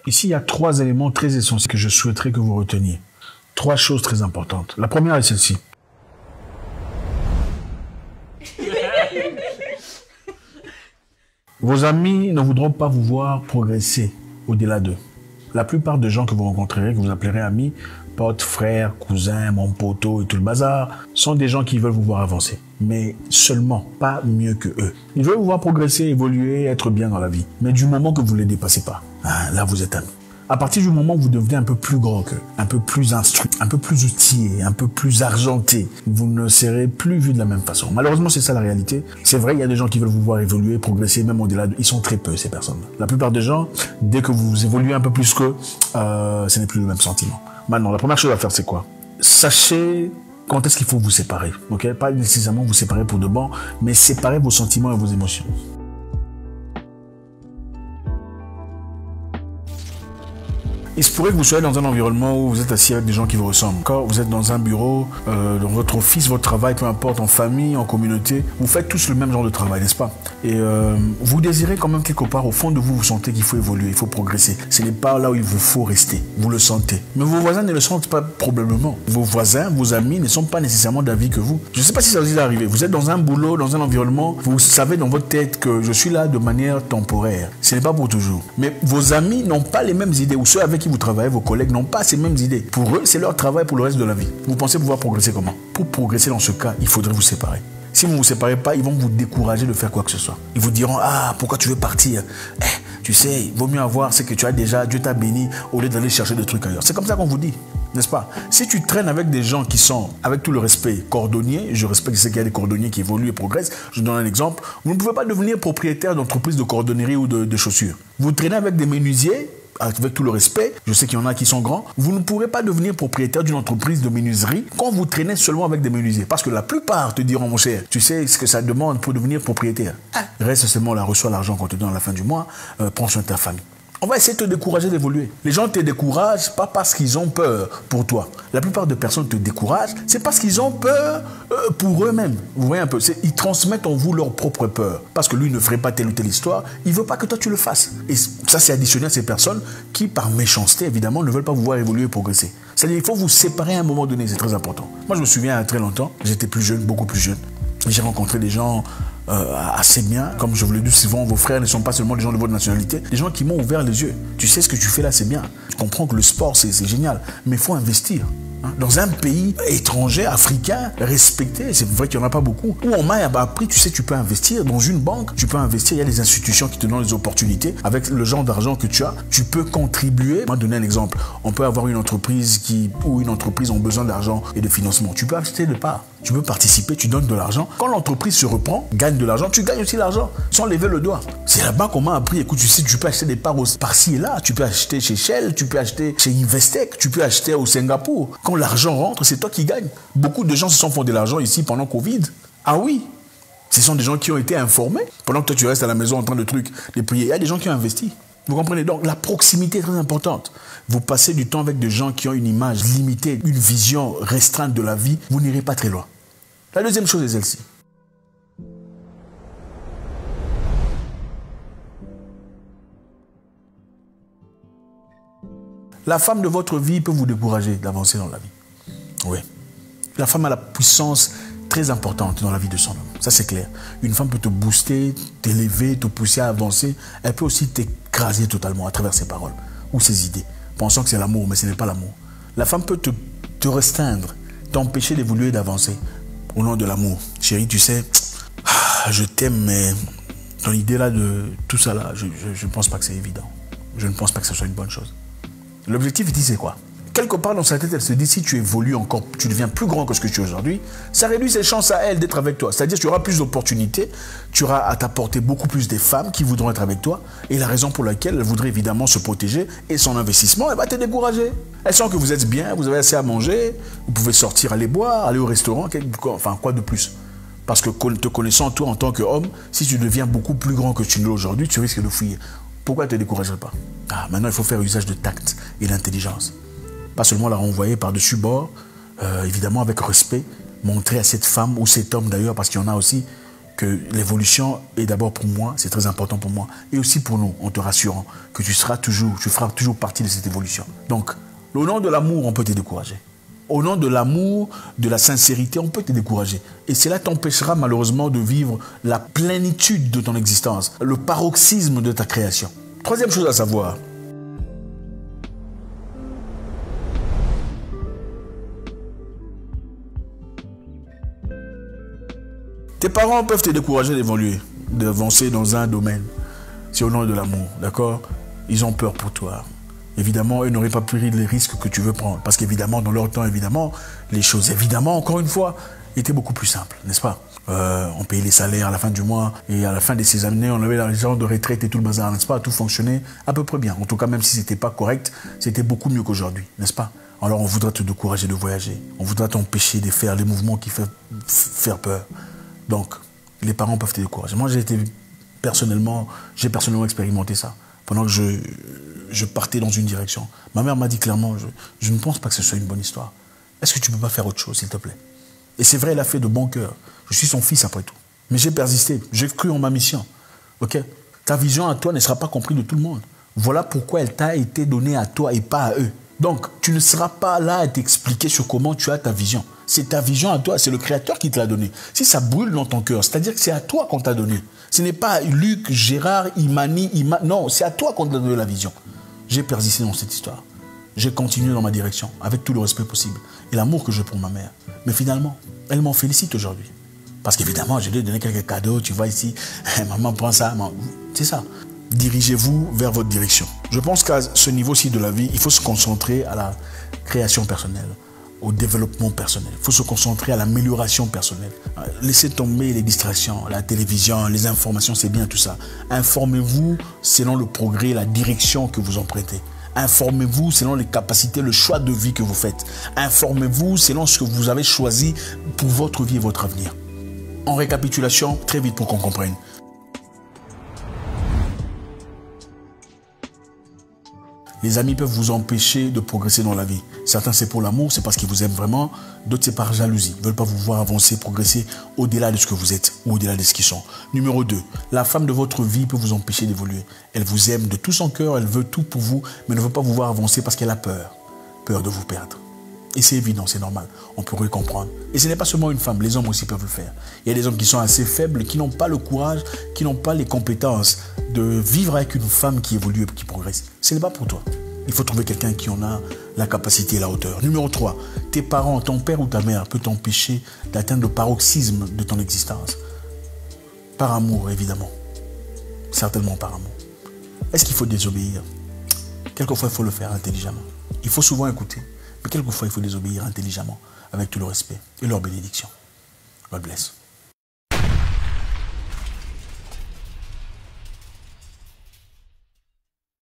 Ici, il y a 3 éléments très essentiels que je souhaiterais que vous reteniez. 3 choses très importantes. La première est celle-ci. Vos amis ne voudront pas vous voir progresser au-delà d'eux. La plupart des gens que vous rencontrerez, que vous appellerez amis, potes, frères, cousins, mon poteau et tout le bazar, sont des gens qui veulent vous voir avancer. Mais seulement, pas mieux que eux. Ils veulent vous voir progresser, évoluer, être bien dans la vie. Mais du moment que vous ne les dépassez pas, là vous êtes amis. À partir du moment où vous devenez un peu plus grand qu'eux, un peu plus instruit, un peu plus outillé, un peu plus argenté, vous ne serez plus vu de la même façon. Malheureusement, c'est ça la réalité. C'est vrai, il y a des gens qui veulent vous voir évoluer, progresser, même au-delà de... Ils sont très peu, ces personnes-là. La plupart des gens, dès que vous évoluez un peu plus qu'eux, ce n'est plus le même sentiment. Maintenant, la première chose à faire, c'est quoi? Sachez quand est-ce qu'il faut vous séparer. Okay? Pas nécessairement vous séparer pour de bon, mais séparer vos sentiments et vos émotions. Il se pourrait que vous soyez dans un environnement où vous êtes assis avec des gens qui vous ressemblent. Quand vous êtes dans un bureau, dans votre office, votre travail, peu importe, en famille, en communauté, vous faites tous le même genre de travail, n'est-ce pas? Et vous désirez quand même quelque part, au fond de vous, vous sentez qu'il faut évoluer, il faut progresser. Ce n'est pas là où il vous faut rester. Vous le sentez. Mais vos voisins ne le sentent pas probablement. Vos voisins, vos amis ne sont pas nécessairement d'avis que vous. Je ne sais pas si ça vous est arrivé. Vous êtes dans un boulot, dans un environnement, vous savez dans votre tête que je suis là de manière temporaire. Ce n'est pas pour toujours. Mais vos amis n'ont pas les mêmes idées, ou ceux avec qui vous travaillez, vos collègues n'ont pas ces mêmes idées. Pour eux, c'est leur travail pour le reste de la vie. Vous pensez pouvoir progresser comment? Pour progresser dans ce cas, il faudrait vous séparer. Si vous ne vous séparez pas, ils vont vous décourager de faire quoi que ce soit. Ils vous diront, pourquoi tu veux partir? Tu sais, il vaut mieux avoir ce que tu as déjà, Dieu t'a béni, au lieu d'aller chercher des trucs ailleurs. C'est comme ça qu'on vous dit, n'est-ce pas? Si tu traînes avec des gens qui sont, avec tout le respect, cordonniers, je respecte ce qu'il y a des cordonniers qui évoluent et progressent, je donne un exemple, vous ne pouvez pas devenir propriétaire d'entreprise de cordonnerie ou de chaussures. Vous traînez avec des menuisiers, avec tout le respect, je sais qu'il y en a qui sont grands, vous ne pourrez pas devenir propriétaire d'une entreprise de menuiserie quand vous traînez seulement avec des menuisiers. Parce que la plupart te diront, mon cher, tu sais ce que ça demande pour devenir propriétaire. Reste seulement là, reçois l'argent qu'on te donne à la fin du mois, prends soin de ta famille. On va essayer de te décourager d'évoluer. Les gens te découragent pas parce qu'ils ont peur pour toi. La plupart des personnes te découragent, c'est parce qu'ils ont peur pour eux-mêmes. Vous voyez un peu, ils transmettent en vous leur propre peur. Parce que lui ne ferait pas telle ou telle histoire, il ne veut pas que toi tu le fasses. Et ça, c'est additionné à ces personnes qui, par méchanceté, évidemment, ne veulent pas vous voir évoluer et progresser. C'est-à-dire qu'il faut vous séparer à un moment donné, c'est très important. Moi, je me souviens, il y a très longtemps, j'étais plus jeune, beaucoup plus jeune. J'ai rencontré des gens assez bien. Comme je vous le dis souvent, vos frères ne sont pas seulement des gens de votre nationalité, des gens qui m'ont ouvert les yeux. Tu sais ce que tu fais là, c'est bien. Je comprends que le sport, c'est génial, mais il faut investir. Dans un pays étranger, africain, respecté, c'est vrai qu'il n'y en a pas beaucoup, où on m'a appris, tu sais, tu peux investir dans une banque, tu peux investir, il y a des institutions qui te donnent des opportunités. Avec le genre d'argent que tu as, tu peux contribuer. Je vais donner un exemple. On peut avoir une entreprise ou une entreprise ont besoin d'argent et de financement. Tu peux acheter des parts. Tu peux participer, tu donnes de l'argent. Quand l'entreprise se reprend, gagne de l'argent, tu gagnes aussi l'argent sans lever le doigt. C'est là-bas qu'on m'a appris, écoute, tu sais, tu peux acheter des parts par-ci et là, tu peux acheter chez Shell, tu peux acheter chez Investec, tu peux acheter au Singapour. Quand l'argent rentre, c'est toi qui gagnes. Beaucoup de gens se sont fondés de l'argent ici pendant Covid. Ah oui, ce sont des gens qui ont été informés. Pendant que toi, tu restes à la maison en train de prier. Il y a des gens qui ont investi. Vous comprenez? Donc, la proximité est très importante. Vous passez du temps avec des gens qui ont une image limitée, une vision restreinte de la vie, vous n'irez pas très loin. La deuxième chose est celle-ci. La femme de votre vie peut vous décourager d'avancer dans la vie. Oui. La femme a la puissance très importante dans la vie de son homme. Ça, c'est clair. Une femme peut te booster, t'élever, te pousser à avancer. Elle peut aussi t'écraser totalement à travers ses paroles ou ses idées, pensant que c'est l'amour, mais ce n'est pas l'amour. La femme peut te restreindre, t'empêcher d'évoluer et d'avancer au nom de l'amour. Chérie, tu sais, je t'aime, mais ton idée là de tout ça là, je ne pense pas que c'est évident. Je ne pense pas que ce soit une bonne chose. L'objectif ici, c'est quoi? Quelque part dans sa tête, elle se dit, si tu évolues encore, tu deviens plus grand que ce que tu es aujourd'hui, ça réduit ses chances à elle d'être avec toi. C'est-à-dire que tu auras plus d'opportunités, tu auras à t'apporter beaucoup plus des femmes qui voudront être avec toi. Et la raison pour laquelle elle voudrait évidemment se protéger et son investissement, elle va te décourager. Elle sent que vous êtes bien, vous avez assez à manger, vous pouvez sortir, aller boire, aller au restaurant, enfin quoi de plus? Parce que te connaissant toi en tant qu'homme, si tu deviens beaucoup plus grand que tu ne l'es aujourd'hui, tu risques de fuir. Pourquoi elle ne te découragerait pas? Maintenant, il faut faire usage de tact et d'intelligence. Pas seulement la renvoyer par-dessus bord, évidemment avec respect, montrer à cette femme ou cet homme d'ailleurs, parce qu'il y en a aussi, que l'évolution est d'abord pour moi, c'est très important pour moi, et aussi pour nous, en te rassurant que tu feras toujours partie de cette évolution. Donc, au nom de l'amour, on peut te décourager. Au nom de l'amour, de la sincérité, on peut te décourager. Et cela t'empêchera malheureusement de vivre la plénitude de ton existence, le paroxysme de ta création. Troisième chose à savoir, tes parents peuvent te décourager d'évoluer, d'avancer dans un domaine. C'est au nom de l'amour, d'accord? Ils ont peur pour toi. Évidemment, ils n'auraient pas pris les risques que tu veux prendre. Parce qu'évidemment, dans leur temps, évidemment, les choses, évidemment, encore une fois, étaient beaucoup plus simples, n'est-ce pas? On payait les salaires à la fin du mois et à la fin de ces années, on avait l'argent de retraite et tout le bazar, n'est-ce pas? Tout fonctionnait à peu près bien. En tout cas, même si ce n'était pas correct, c'était beaucoup mieux qu'aujourd'hui, n'est-ce pas? Alors, on voudra te décourager de voyager. On voudra t'empêcher de faire les mouvements qui font faire peur. Donc, les parents peuvent te décourager. Moi, j'ai personnellement expérimenté ça. Pendant que je partais dans une direction. Ma mère m'a dit clairement, je ne pense pas que ce soit une bonne histoire. Est-ce que tu ne peux pas faire autre chose, s'il te plaît? Et c'est vrai, elle a fait de bon cœur. Je suis son fils après tout. Mais j'ai persisté, j'ai cru en ma mission. Ok? Ta vision à toi ne sera pas comprise de tout le monde. Voilà pourquoi elle t'a été donnée à toi et pas à eux. Donc, tu ne seras pas là à t'expliquer sur comment tu as ta vision. C'est ta vision à toi, c'est le Créateur qui te l'a donnée. Si ça brûle dans ton cœur, c'est-à-dire que c'est à toi qu'on t'a donné. Ce n'est pas Luc, Gérard, non, c'est à toi qu'on t'a donné la vision. J'ai persisté dans cette histoire. J'ai continué dans ma direction, avec tout le respect possible. Et l'amour que j'ai pour ma mère. Mais finalement, elle m'en félicite aujourd'hui. Parce qu'évidemment, je lui ai donné quelques cadeaux, tu vois ici, maman prend ça, c'est ça. Dirigez-vous vers votre direction. Je pense qu'à ce niveau-ci de la vie, il faut se concentrer à la création personnelle, au développement personnel. Il faut se concentrer à l'amélioration personnelle. Laissez tomber les distractions, la télévision, les informations, c'est bien tout ça. Informez-vous selon le progrès, la direction que vous empruntez. Informez-vous selon les capacités, le choix de vie que vous faites. Informez-vous selon ce que vous avez choisi pour votre vie et votre avenir. En récapitulation, très vite pour qu'on comprenne. Les amis peuvent vous empêcher de progresser dans la vie. Certains, c'est pour l'amour, c'est parce qu'ils vous aiment vraiment. D'autres, c'est par jalousie. Ils ne veulent pas vous voir avancer, progresser au-delà de ce que vous êtes ou au-delà de ce qu'ils sont. Numéro 2, la femme de votre vie peut vous empêcher d'évoluer. Elle vous aime de tout son cœur, elle veut tout pour vous, mais ne veut pas vous voir avancer parce qu'elle a peur. Peur de vous perdre. Et c'est évident, c'est normal. On pourrait le comprendre. Et ce n'est pas seulement une femme, les hommes aussi peuvent le faire. Il y a des hommes qui sont assez faibles, qui n'ont pas le courage, qui n'ont pas les compétences de vivre avec une femme qui évolue et qui progresse. Ce n'est pas pour toi. Il faut trouver quelqu'un qui en a la capacité et la hauteur. Numéro 3, tes parents, ton père ou ta mère peut t'empêcher d'atteindre le paroxysme de ton existence. Par amour, évidemment. Certainement par amour. Est-ce qu'il faut désobéir? Quelquefois, il faut le faire intelligemment. Il faut souvent écouter. Mais quelquefois, il faut désobéir intelligemment, avec tout le respect et leur bénédiction. God bless.